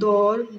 2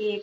1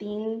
3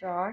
4